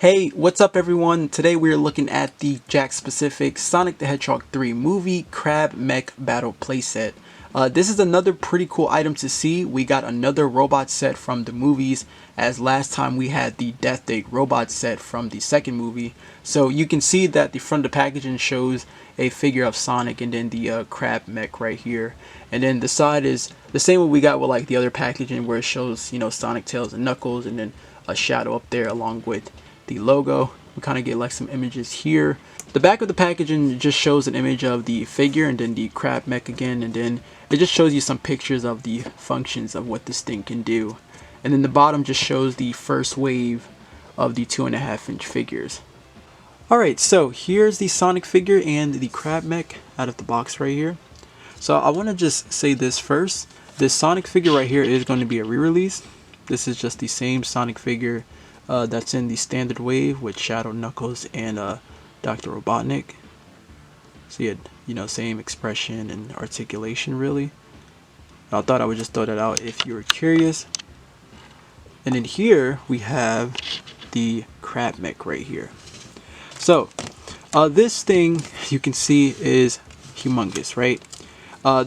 Hey, what's up everyone? Today we are looking at the Jakks specific Sonic the Hedgehog 3 movie Crab Mech Battle Playset. This is another pretty cool item to see. We got another robot set from the movies, as last time we had the Death Date robot set from the second movie. So you can see that the front of the packaging shows a figure of Sonic and then the Crab Mech right here. And then the side is the same what we got with like the other packaging where it shows, Sonic, Tails, and Knuckles, and then a shadow up there along with the logo. We kind of get like some images here. The back of the packaging just shows an image of the figure and then the Crab Mech again, and then it just shows you some pictures of the functions of what this thing can do. And then the bottom just shows the first wave of the 2.5-inch figures. Alright, so here's the Sonic figure and the Crab Mech out of the box right here. So I want to just say this first. This Sonic figure right here is going to be a re-release. This is just the same Sonic figure that's in the standard wave with Shadow, Knuckles, and Dr. Robotnik. So you had, same expression and articulation really. I thought I would just throw that out if you were curious. And then here we have the Crab Mech right here. So this thing you can see is humongous, right?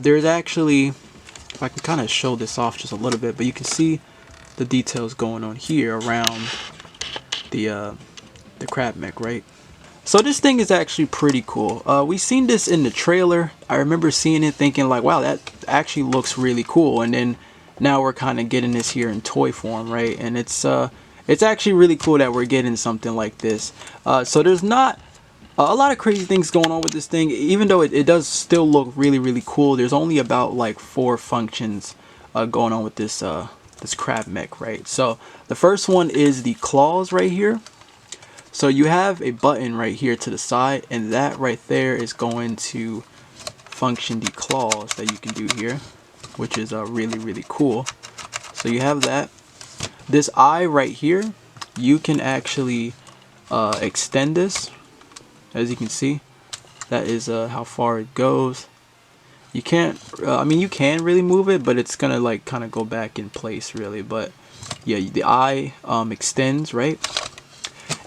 There's actually, if I can kind of show this off just a little bit, but you can see the details going on here around the Crab Mech, right? So this thing is actually pretty cool. We seen this in the trailer. I remember seeing it thinking like, wow, that actually looks really cool. And then now we're kind of getting this here in toy form, right? And it's actually really cool that we're getting something like this. So there's not a lot of crazy things going on with this thing, even though it does still look really, really cool. There's only about like 4 functions going on with this this Crab Mech, right? So the first one is the claws right here. So you have a button right here to the side, and that right there is going to function the claws that you can do here, which is really, really cool. So you have that. This eye right here, you can actually extend this, as you can see. That is how far it goes. You can't, I mean, you can really move it, but it's gonna like kind of go back in place really. But yeah, the eye extends, right?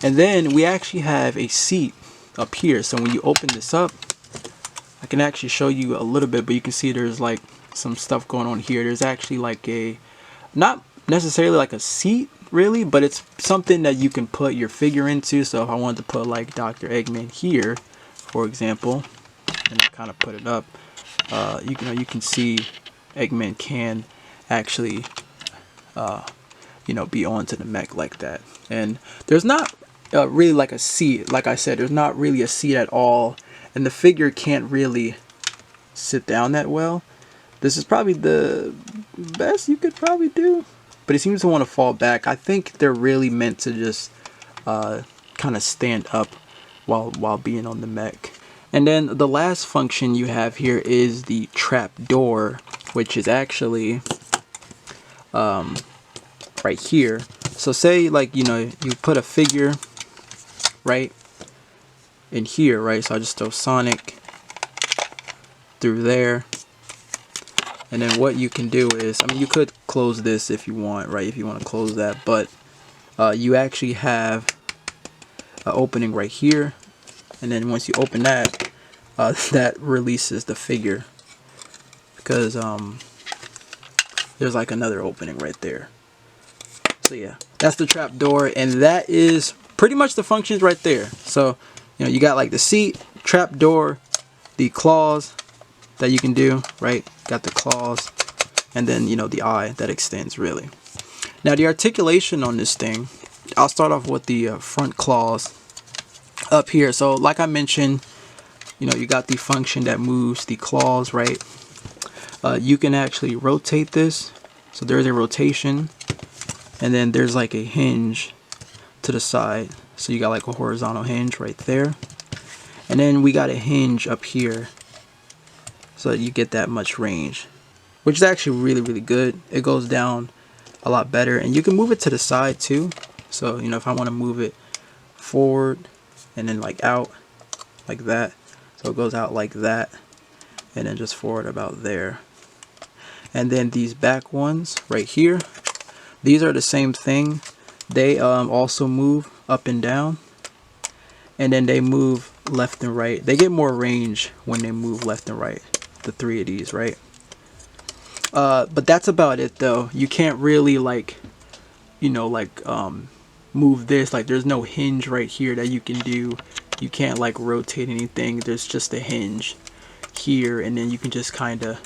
And then we actually have a seat up here. So when you open this up, I can actually show you a little bit, but you can see there's like some stuff going on here. There's actually like a, not necessarily like a seat really, but it's something that you can put your figure into. So if I wanted to put like Dr. Eggman here, for example, and I kind of put it up, you can see Eggman can actually be onto the mech like that. And there's not really like a seat. Like I said, there's not really a seat at all, and the figure can't really sit down that well. This is probably the best you could probably do, but it seems to want to fall back. I think they're really meant to just kind of stand up while being on the mech. And then the last function you have here is the trap door, which is actually right here. So say like you put a figure right in here, right? So I just throw Sonic through there, and then what you can do is, I mean, you could close this if you want, right? If you want to close that, but you actually have an opening right here, and then once you open that, that releases the figure, because there's like another opening right there. So yeah, that's the trap door, and that is pretty much the functions right there. So you got like the seat, trap door, the claws that you can do, right? Got the claws, and then the eye that extends really. Now the articulation on this thing, I'll start off with the front claws up here. So like I mentioned, you got the function that moves the claws, right? You can actually rotate this. So there's a rotation, and then there's like a hinge to the side. So you got like a horizontal hinge right there, and then we got a hinge up here, so that you get that much range, which is actually really, really good. It goes down a lot better, and you can move it to the side too. So if I want to move it forward and then like out like that, so it goes out like that, and then just forward about there. And then these back ones right here, these are the same thing. They also move up and down, and then they move left and right. They get more range when they move left and right, the three of these, right? But that's about it though. You can't really like, move this. Like there's no hinge right here that you can do. You can't like rotate anything. There's just a hinge here, and then you can just kind of,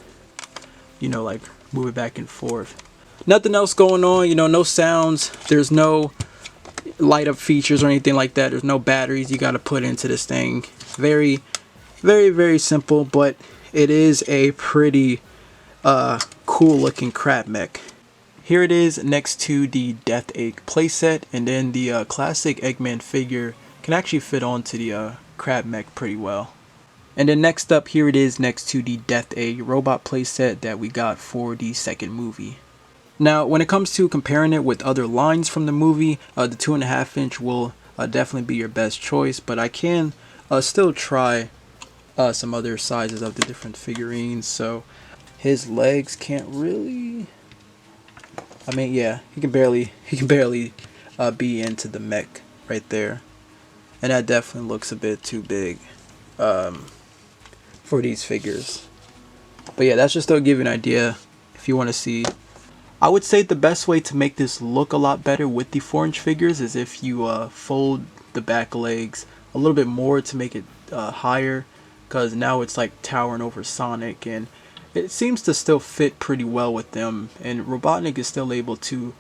like move it back and forth. Nothing else going on, no sounds. There's no light up features or anything like that. There's no batteries you got to put into this thing. Very, very, very simple, but it is a pretty cool looking crab mech. Here it is next to the Death Egg playset, and then the classic Eggman figure can actually fit onto the crab mech pretty well. And then next up, here it is next to the Death Egg robot playset that we got for the second movie. Now, when it comes to comparing it with other lines from the movie, the 2.5 inch will definitely be your best choice, but I can still try some other sizes of the different figurines. So his legs can't really, I mean, yeah, he can barely be into the mech right there, and that definitely looks a bit too big for these figures. But yeah, that's just to give you an idea if you want to see. I would say the best way to make this look a lot better with the 4-inch figures is if you fold the back legs a little bit more to make it higher, because now it's like towering over Sonic, and it seems to still fit pretty well with them, and Robotnik is still able to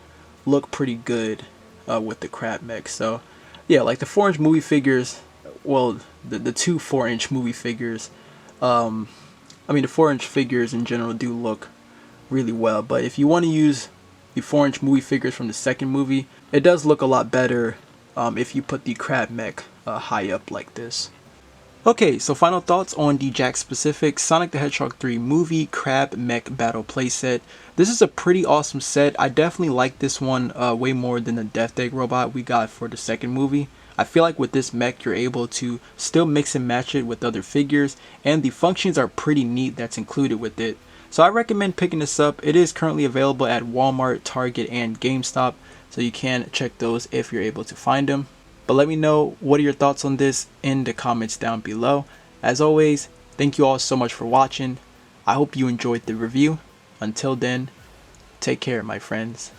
look pretty good with the crab mech. So yeah, like the 4-inch movie figures, well, the two 4-inch movie figures, I mean the 4-inch figures in general do look really well, but if you want to use the 4-inch movie figures from the second movie, it does look a lot better if you put the crab mech high up like this. Okay, so final thoughts on the Jakks specific Sonic the Hedgehog 3 movie crab mech battle playset. This is a pretty awesome set. I definitely like this one way more than the Death Egg robot we got for the second movie. I feel like with this mech you're able to still mix and match it with other figures, and the functions are pretty neat that's included with it. So I recommend picking this up. It is currently available at Walmart, Target, and GameStop, so you can check those if you're able to find them. But let me know what are your thoughts on this in the comments down below. As always, thank you all so much for watching. I hope you enjoyed the review. Until then, take care, my friends.